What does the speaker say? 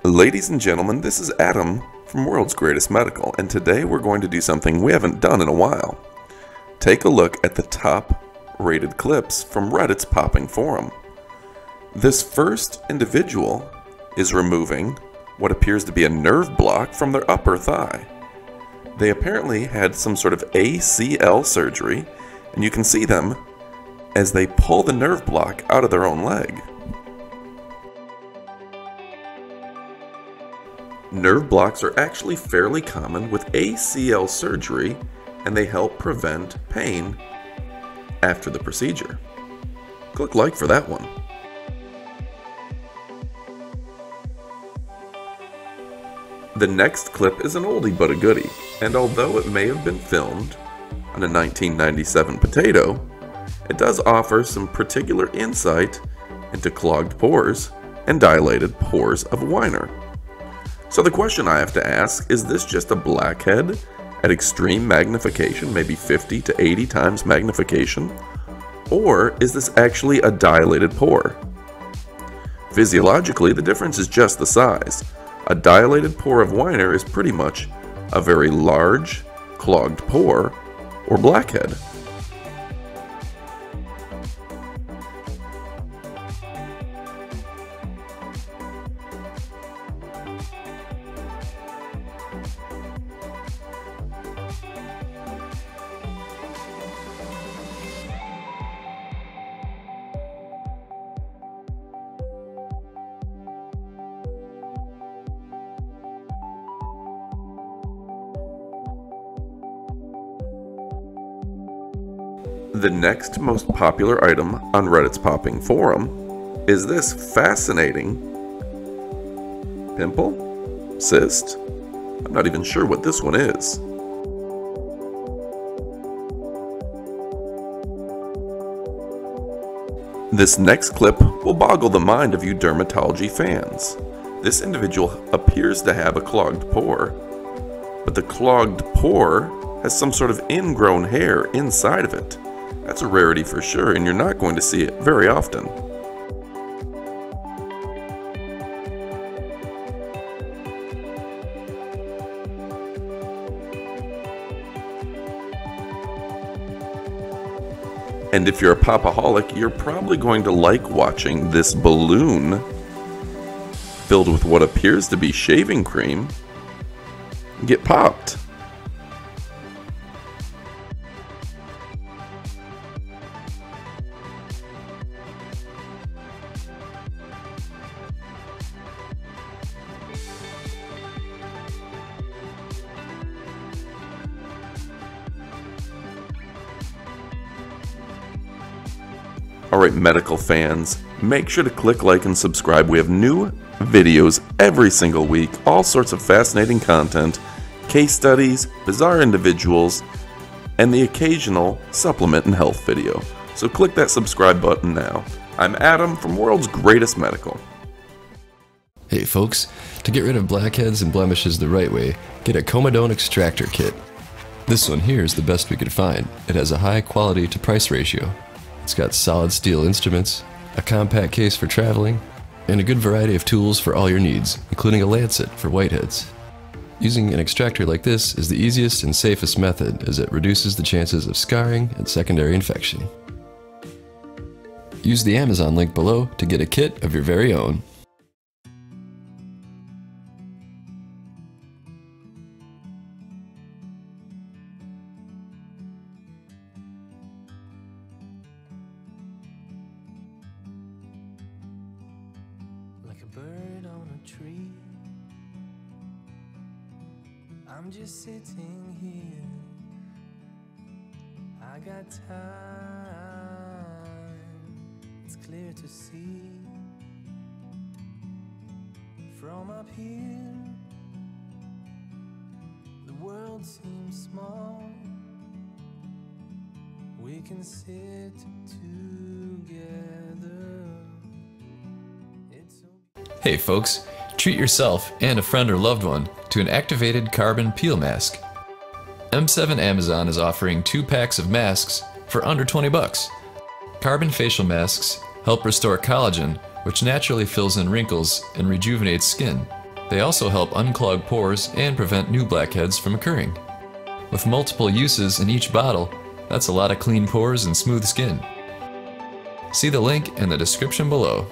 Ladies and gentlemen, this is Adam from World's Greatest Medical, and today we're going to do something we haven't done in a while. Take a look at the top rated clips from Reddit's popping forum. This first individual is removing what appears to be a nerve block from their upper thigh. They apparently had some sort of ACL surgery, and you can see them as they pull the nerve block out of their own leg. Nerve blocks are actually fairly common with ACL surgery, and they help prevent pain after the procedure. Click like for that one. The next clip is an oldie but a goodie, and although it may have been filmed on a 1997 potato, it does offer some particular insight into clogged pores and dilated pores of a whiner. So the question I have to ask, is this just a blackhead at extreme magnification, maybe 50 to 80 times magnification? Or is this actually a dilated pore? Physiologically, the difference is just the size. A dilated pore of whiner is pretty much a very large, clogged pore, or blackhead. The next most popular item on Reddit's popping forum is this fascinating pimple? Cyst? I'm not even sure what this one is. This next clip will boggle the mind of you dermatology fans. This individual appears to have a clogged pore, but the clogged pore has some sort of ingrown hair inside of it. That's a rarity for sure, and you're not going to see it very often. And if you're a popaholic, you're probably going to like watching this balloon filled with what appears to be shaving cream get popped. Alright, medical fans, make sure to click like and subscribe. We have new videos every single week, all sorts of fascinating content, case studies, bizarre individuals, and the occasional supplement and health video. So click that subscribe button now. I'm Adam from World's Greatest Medical. Hey folks, to get rid of blackheads and blemishes the right way, get a Comedone Extractor kit. This one here is the best we could find. It has a high quality to price ratio. It's got solid steel instruments, a compact case for traveling, and a good variety of tools for all your needs, including a lancet for whiteheads. Using an extractor like this is the easiest and safest method, as it reduces the chances of scarring and secondary infection. Use the Amazon link below to get a kit of your very own. Like a bird on a tree, I'm just sitting here. I got time, it's clear to see. From up here, the world seems small. We can sit together. Hey folks, treat yourself and a friend or loved one to an activated carbon peel mask. M7 Amazon is offering 2 packs of masks for under 20 bucks. Carbon facial masks help restore collagen, which naturally fills in wrinkles and rejuvenates skin. They also help unclog pores and prevent new blackheads from occurring. With multiple uses in each bottle, that's a lot of clean pores and smooth skin. See the link in the description below.